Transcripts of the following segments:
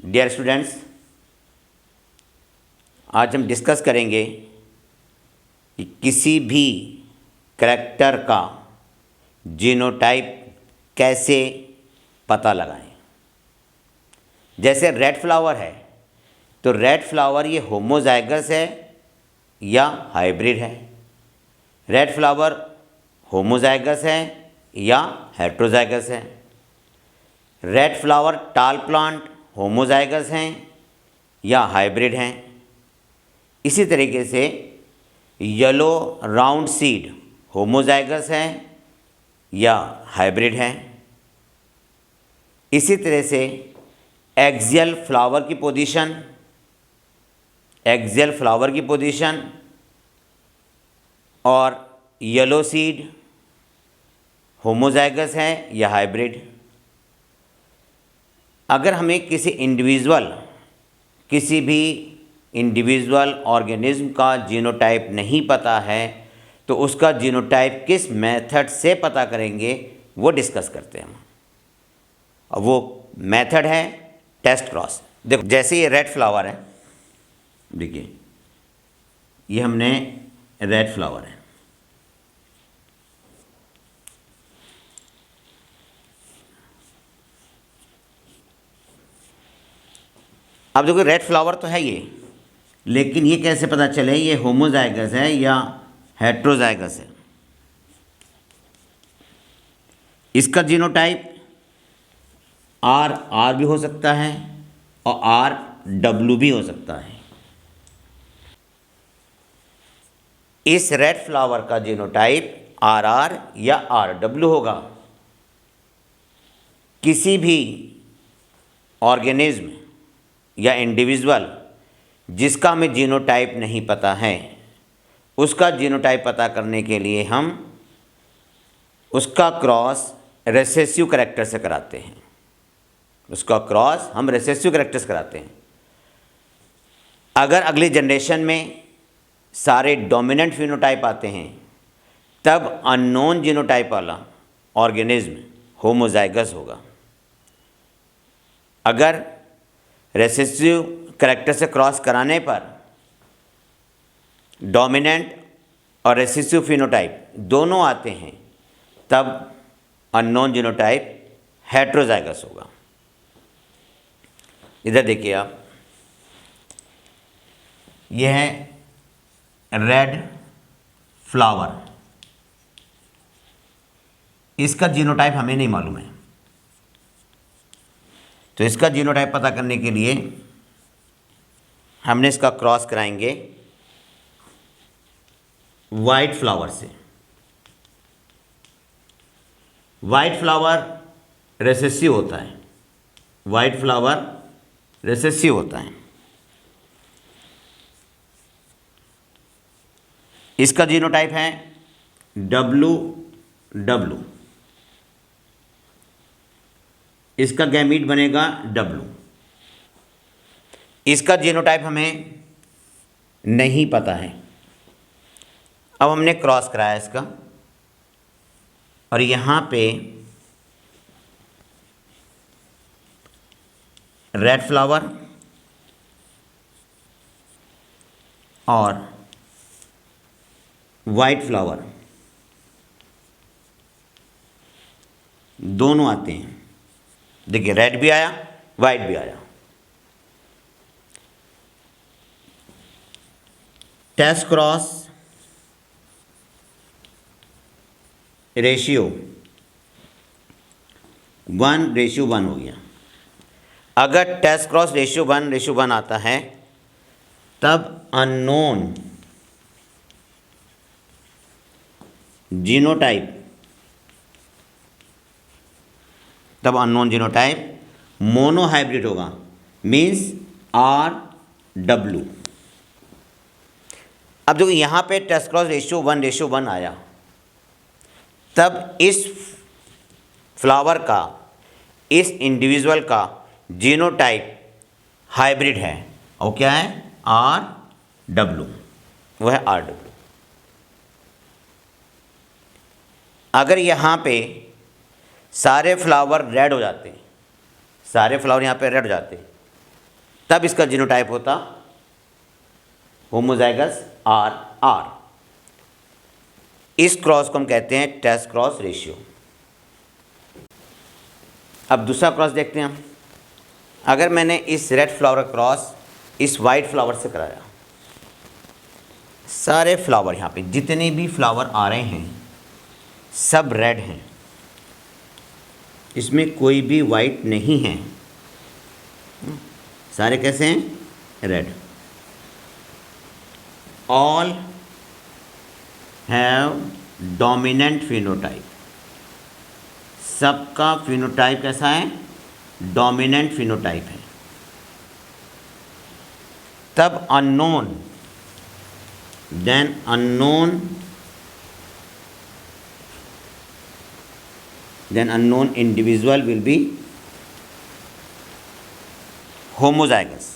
Dear students, आज हम discuss करेंगे कि किसी भी करैक्टर का जीनोटाइप कैसे पता लगाएं। जैसे रेड फ्लावर है तो रेड फ्लावर ये होमोजाइगस है या हाइब्रिड है। रेड फ्लावर होमोजाइगस है या हेट्रोजाइगस है। रेड फ्लावर टाल प्लांट होमोजाइगस हैं या हाइब्रिड हैं। इसी तरीके से येलो राउंड सीड होमोजाइगस है या हाइब्रिड है। इसी तरह से एक्सियल फ्लावर की पोजीशन और येलो सीड होमोजाइगस है या हाइब्रिड। अगर हमें किसी भी इंडिविजुअल ऑर्गेनिज्म का जीनोटाइप नहीं पता है तो उसका जीनोटाइप किस मेथड से पता करेंगे वो डिस्कस करते हैं हम। और वो मेथड है टेस्ट क्रॉस। देखो, जैसे ये रेड फ्लावर है, देखिए ये हमने रेड फ्लावर है, अब देखो रेड फ्लावर तो है ये, लेकिन ये कैसे पता चले ये होमोजाइगस है या हेट्रोजाइगस है। इसका जीनोटाइप आर भी हो सकता है और RW भी हो सकता है। इस रेड फ्लावर का जीनोटाइप RR या RW होगा। किसी भी ऑर्गेनिज्म या इंडिविजुअल जिसका हमें जीनोटाइप नहीं पता है, उसका जीनोटाइप पता करने के लिए हम उसका क्रॉस रिसेसिव करैक्टर से कराते हैं। अगर अगली जनरेशन में सारे डोमिनेंट फिनोटाइप आते हैं तब अननोन जीनोटाइप वाला ऑर्गेनिज्म होमोजाइगस होगा। अगर रिसेसिव करैक्टर से क्रॉस कराने पर डोमिनेंट और रिसेसिव फिनोटाइप दोनों आते हैं तब अननोन जीनोटाइप हेट्रोजाइगस होगा। इधर देखिए आप, यह है रेड फ्लावर। इसका जीनोटाइप हमें नहीं मालूम है, तो इसका जीनोटाइप पता करने के लिए हमने इसका क्रॉस कराएंगे वाइट फ्लावर से। वाइट फ्लावर रिसेसिव होता है। इसका जीनोटाइप है WW। इसका गैमीट बनेगा W। इसका जीनोटाइप हमें नहीं पता है। अब हमने क्रॉस कराया इसका, और यहाँ पे रेड फ्लावर और वाइट फ्लावर दोनों आते हैं। देखिए रेड भी आया, वाइट भी आया। टेस्ट क्रॉस रेशियो 1:1 हो गया। अगर टेस्ट क्रॉस रेशियो 1:1 आता है तब अननोन जीनोटाइप मोनोहाइब्रिड होगा, मीन्स RW। अब जो यहाँ पे टेस्ट क्रॉस रेशियो 1:1 आया तब इस फ्लावर का, इस इंडिविजुअल का जीनोटाइप हाइब्रिड है। और क्या है? RW, वो है RW। अगर यहाँ पे सारे फ्लावर रेड हो जाते, सारे फ्लावर यहाँ पे रेड हो जाते, तब इसका जीनोटाइप होता होमोजाइगस आर आर। इस क्रॉस को हम कहते हैं टेस्ट क्रॉस रेशियो। अब दूसरा क्रॉस देखते हैं हम। अगर मैंने इस रेड फ्लावर क्रॉस इस वाइट फ्लावर से कराया, सारे फ्लावर यहाँ पे जितने भी फ्लावर आ रहे हैं सब रेड हैं, इसमें कोई भी वाइट नहीं है, सारे कैसे हैं? Red. All have dominant phenotype. सबका फिनोटाइप कैसा है? डोमिनेंट फिनोटाइप है। तब unknown, then unknown individual will be homozygous.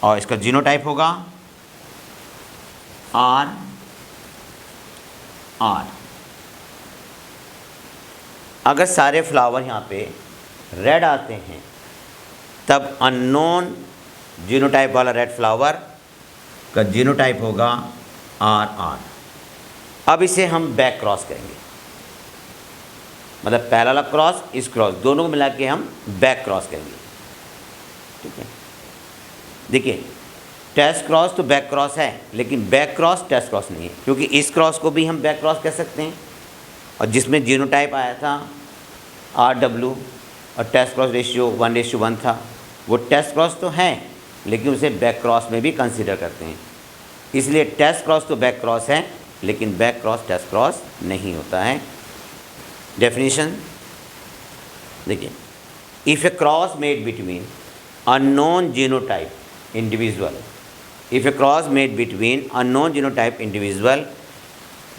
और इसका जीनोटाइप होगा आर आर। अगर सारे फ्लावर यहाँ पे रेड आते हैं तब अननोन जीनोटाइप वाला रेड फ्लावर का जीनोटाइप होगा आर आर। अब इसे हम बैक क्रॉस करेंगे, मतलब पहला वाला क्रॉस इस क्रॉस दोनों को मिला के हम बैक क्रॉस करेंगे। ठीक है, देखिए टेस्ट क्रॉस तो बैक क्रॉस है, लेकिन बैक क्रॉस टेस्ट क्रॉस नहीं है, क्योंकि इस क्रॉस को भी हम बैक क्रॉस कह सकते हैं। और जिसमें जीनोटाइप आया था RW और टेस्ट क्रॉस रेशियो 1:1 था, वो टेस्ट क्रॉस तो है लेकिन उसे बैक क्रॉस में भी कंसीडर करते हैं। इसलिए टेस्ट क्रॉस तो बैक क्रॉस है, लेकिन बैक क्रॉस टेस्ट क्रॉस नहीं होता है। डेफिनेशन देखिए, if A cross made between unknown genotype individual, if A cross made between unknown genotype individual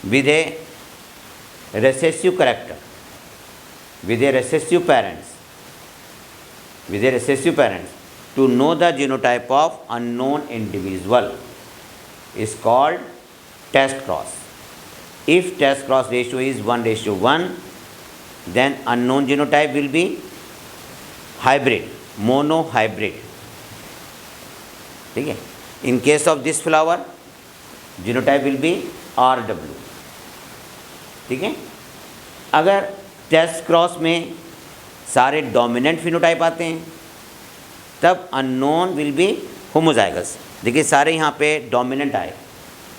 with a recessive character, with a recessive parents to know the genotype of unknown individual is called test cross. If test cross ratio is 1:1, then unknown genotype will be hybrid, monohybrid. ठीक है, in case of this flower genotype will be RW. ठीक है, अगर test cross में सारे dominant phenotype आते हैं तब अननोन विल बी होमोजाइगस। देखिए सारे यहाँ पे डोमिनेंट आए,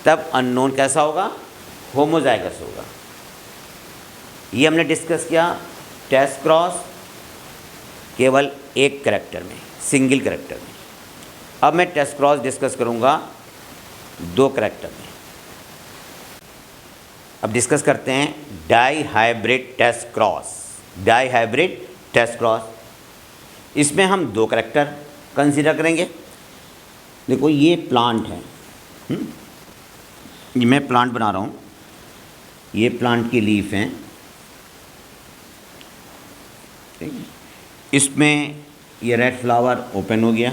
तब अननोन कैसा होगा? होमोजाइगस होगा। ये हमने डिस्कस किया टेस्ट क्रॉस केवल एक करैक्टर में, सिंगल करैक्टर में। अब मैं टेस्ट क्रॉस डिस्कस करूँगा 2 करैक्टर में। अब डिस्कस करते हैं dihybrid test cross. Dihybrid test cross, इसमें हम 2 करैक्टर कंसीडर करेंगे। देखो ये प्लांट है, ये मैं प्लांट बना रहा हूँ, ये प्लांट की लीफ हैं, ठीक है। इसमें ये रेड फ्लावर ओपन हो गया।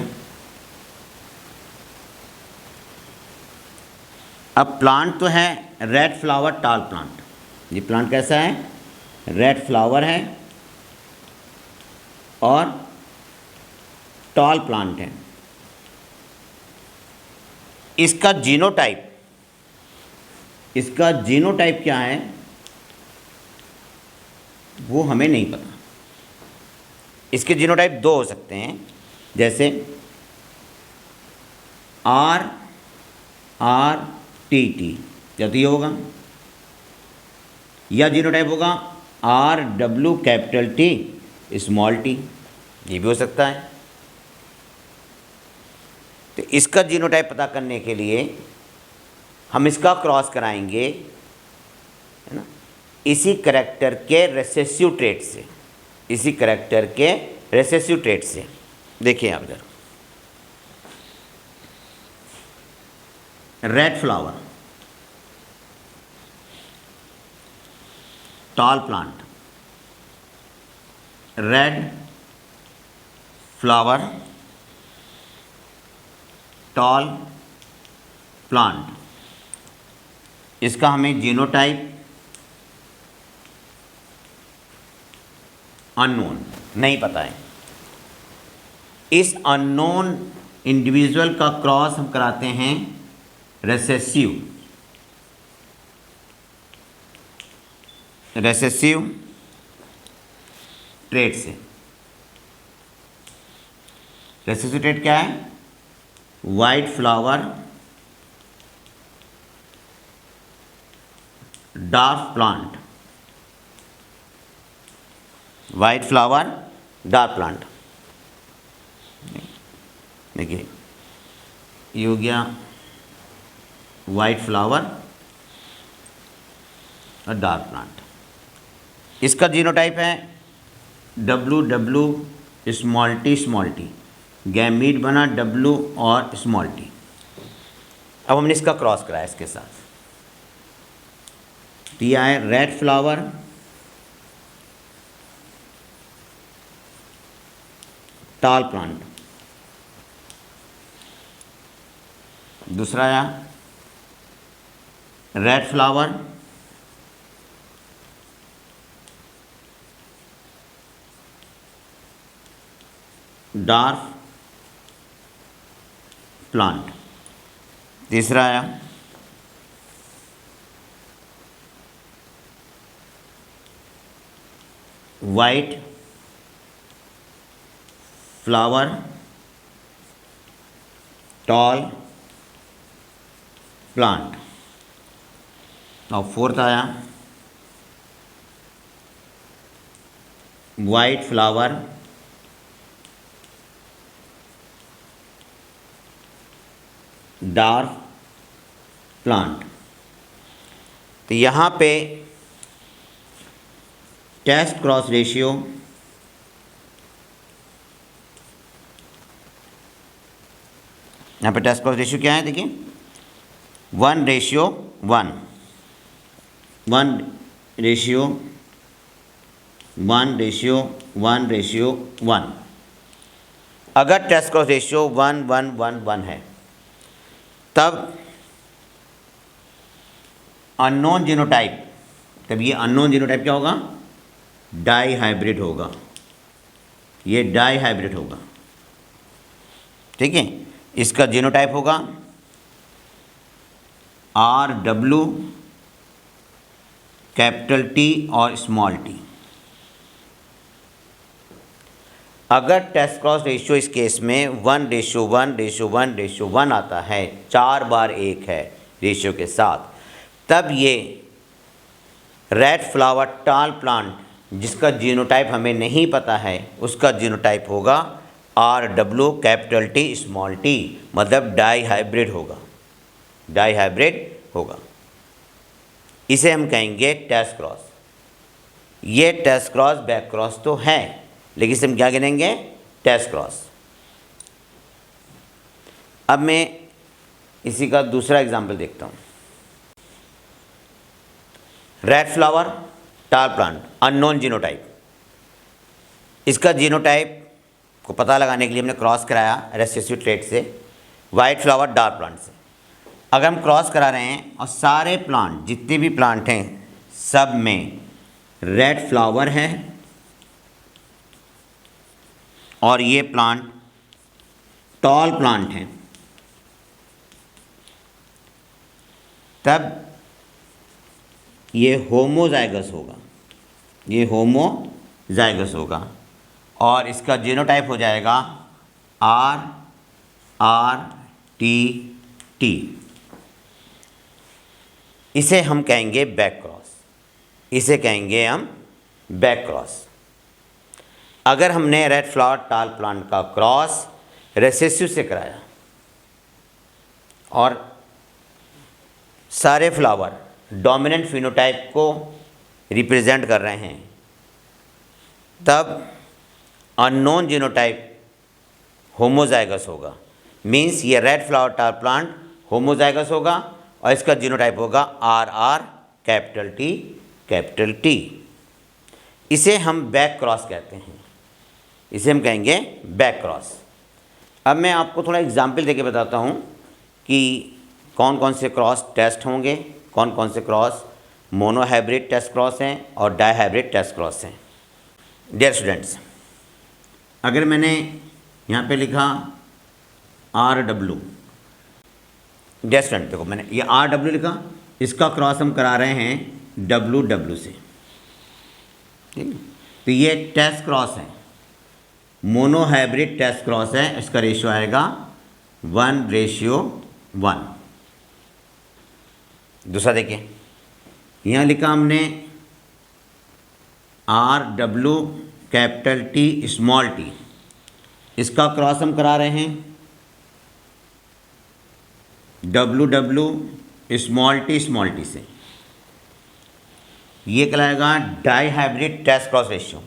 अब प्लांट तो है रेड फ्लावर टाल प्लांट। ये प्लांट कैसा है? रेड फ्लावर है और टॉल प्लांट है। इसका जीनोटाइप क्या है वो हमें नहीं पता। इसके जीनोटाइप 2 हो सकते हैं, जैसे RRTT या तो ये होगा, या जीनोटाइप होगा RWT स्मॉल t, ये भी हो सकता है। तो इसका जीनोटाइप पता करने के लिए हम इसका क्रॉस कराएंगे, है ना, इसी करैक्टर के रेसेसिव ट्रेट से, इसी करैक्टर के रेसेसिव ट्रेट से। देखिए आप इधर red flower tall plant, red flower tall plant, इसका हमें जीनोटाइप अननोन, नहीं पता है। इस अननोन इंडिविजुअल का क्रॉस हम कराते हैं रेसेसिव ट्रेट से। रेसेसिव ट्रेट क्या है? White flower, dark plant, white flower dark plant. देखिए ये हो गया वाइट फ्लावर और डार्क प्लांट। इसका जीनोटाइप है WW स्मॉल टी, गैमीट बना W और स्मॉल टी। अब हमने इसका क्रॉस कराया इसके साथ, दिया है रेड फ्लावर, टाल प्लांट। दूसरा आया रेड फ्लावर, डार्क प्लांट। तीसरा आया वाइट फ्लावर, टॉल प्लांट। और फोर्थ आया वाइट फ्लावर, डार्क प्लांट। तो यहाँ पे टेस्ट क्रॉस रेशियो यहाँ पे टेस्ट क्रॉस रेशियो क्या है? देखिए 1:1, 1:1:1:1। अगर टेस्ट क्रॉस रेशियो 1:1:1:1 है तब अननोन जीनोटाइप, तब ये अननोन जीनोटाइप क्या होगा? डाई हाइब्रिड होगा। ये डाई हाइब्रिड होगा, ठीक है। इसका जीनोटाइप होगा RW कैपिटल T और स्मॉल t। अगर टेस्ट क्रॉस रेशियो इस केस में 1:1:1:1 आता है, 4 बार 1 है रेशियो के साथ, तब ये रेड फ्लावर टाल प्लांट जिसका जीनोटाइप हमें नहीं पता है उसका जीनोटाइप होगा RW capital T small t, मतलब डाई हाइब्रिड होगा, डाई हाइब्रिड होगा। इसे हम कहेंगे टेस्ट क्रॉस। ये टेस्ट क्रॉस बैक क्रॉस तो है, लेकिन इसे हम क्या गिनेंगे? Test cross. अब मैं इसी का दूसरा एग्जाम्पल देखता हूँ। रेड फ्लावर टाल प्लांट, अननोन जीनोटाइप। इसका जीनोटाइप को पता लगाने के लिए हमने क्रॉस कराया रेसेसिव ट्रेट से वाइट फ्लावर डार्क प्लांट से। अगर हम क्रॉस करा रहे हैं और सारे प्लांट, जितने भी प्लांट हैं, सब में रेड फ्लावर है और ये प्लांट टॉल प्लांट है, तब ये होमोजाइगस होगा, ये होमोजाइगस होगा और इसका जीनोटाइप हो जाएगा RRTT। इसे हम कहेंगे बैक क्रॉस, इसे कहेंगे हम बैक क्रॉस। अगर हमने रेड फ्लावर टाल प्लांट का क्रॉस रेसेसिव से कराया और सारे फ्लावर डोमिनेंट फिनोटाइप को रिप्रेजेंट कर रहे हैं, तब अननोन जीनोटाइप होमोजाइगस होगा। मीन्स ये रेड फ्लावर टाल प्लांट होमोजाइगस होगा और इसका जीनोटाइप होगा RR capital T capital T। इसे हम बैक क्रॉस कहते हैं, इसे हम कहेंगे बैक क्रॉस। अब मैं आपको थोड़ा एग्जाम्पल देके बताता हूँ कि कौन कौन से क्रॉस टेस्ट होंगे, कौन कौन से cross monohybrid test cross हैं और डाई हाइब्रिड टेस्ट क्रॉस हैं। डियर स्टूडेंट्स, अगर मैंने यहाँ पे लिखा RW, डियर स्टूडेंट देखो मैंने ये RW लिखा, इसका क्रॉस हम करा रहे हैं WW से, ठीक है। तो ये टेस्ट क्रॉस है, मोनोहाइब्रिड टेस्ट क्रॉस है, इसका रेशियो आएगा 1:1। दूसरा देखिए, यहाँ लिखा हमने RW capital T small t, इसका क्रॉस हम करा रहे हैं WW स्मॉल t से। ये कहलाएगा dihybrid test cross ratio,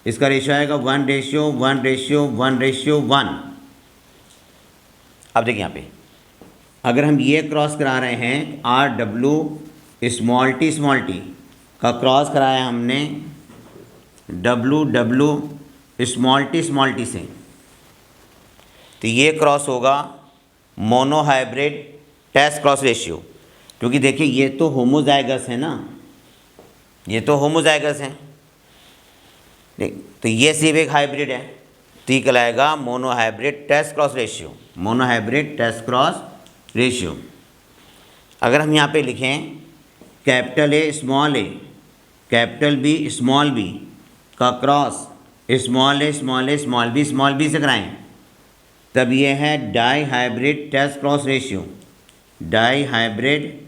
इसका रेशियो आएगा 1:1:1:1:1। अब देखिए यहाँ पे अगर हम ये क्रॉस करा रहे हैं RW स्मॉल t का क्रॉस कराया हमने WW स्मॉल t से, तो ये क्रॉस होगा मोनोहाइब्रिड टेस्ट क्रॉस रेशियो, क्योंकि देखिए ये तो होमोजाइगस है ना, ये तो होमोजाइगस है, तो ये सिर्फ एक हाइब्रिड है, तो ये कहलाएगा monohybrid test cross ratio, monohybrid test cross ratio. अगर हम यहाँ पे लिखें capital A small a capital B small b का cross small a small b से कराएं, तब ये है dihybrid test cross ratio, dihybrid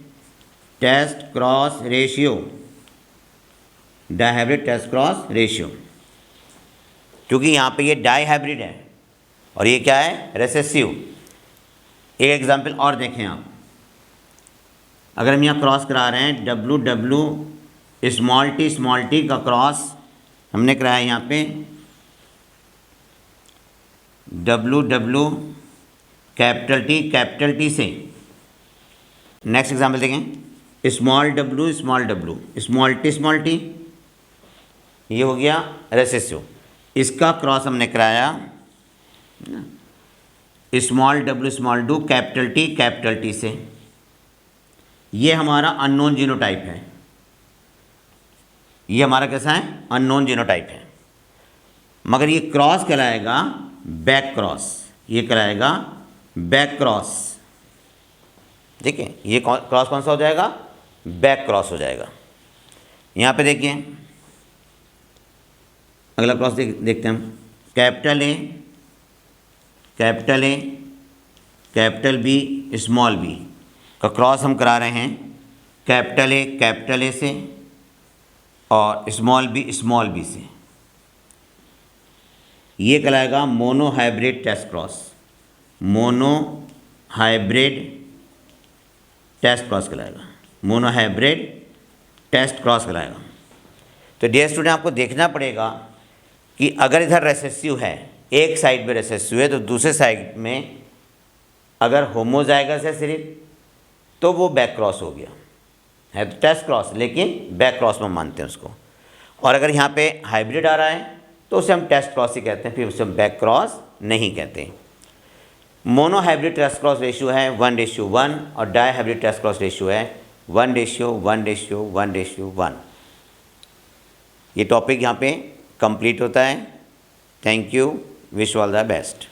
test cross ratio, dihybrid test cross ratio, क्योंकि यहाँ पे ये डाई हाइब्रिड है और ये क्या है, रेसेसिव। एक एग्जांपल और देखें आप, अगर हम यहाँ क्रॉस करा रहे हैं WW स्मॉल t का क्रॉस हमने कराया यहाँ पे WW कैपिटल T से। नेक्स्ट एग्जांपल देखें, स्मॉल t, ये हो गया रेसेसिव, इसका क्रॉस हमने कराया स्मॉल w कैपिटल T से। ये हमारा अननोन जीनोटाइप है, ये हमारा कैसा है, अननोन जीनोटाइप है, मगर ये क्रॉस कहलाएगा बैक क्रॉस, ये कहलाएगा बैक क्रॉस, ठीक है। ये क्रॉस कौन सा हो जाएगा, बैक क्रॉस हो जाएगा। यहाँ पे देखिए अगला क्रॉस देखते हैं हम, कैपिटल B स्मॉल b का क्रॉस हम करा रहे हैं कैपिटल A से और स्मॉल b से। ये कहलाएगा monohybrid test cross, monohybrid test cross कहलाएगा, मोनोहाइब्रिड टेस्ट क्रॉस कहलाएगा। तो डियर स्टूडेंट, आपको देखना पड़ेगा कि अगर इधर रेसेसिव है, एक साइड में रेसेसिव है, तो दूसरे साइड में अगर होमोजाइगस है सिर्फ, तो वो बैक क्रॉस हो गया, है तो टेस्ट क्रॉस लेकिन बैक क्रॉस में मानते हैं उसको। और अगर यहाँ पे हाइब्रिड आ रहा है तो उसे हम टेस्ट क्रॉस ही कहते हैं, फिर उसे हम बैक क्रॉस नहीं कहते। मोनोहाइब्रिड टेस्ट क्रॉस रेशियो है 1:1 और dihybrid test cross ratio है 1:1:1:1। ये टॉपिक यहाँ पे कंप्लीट होता है। Thank you, wish all the best.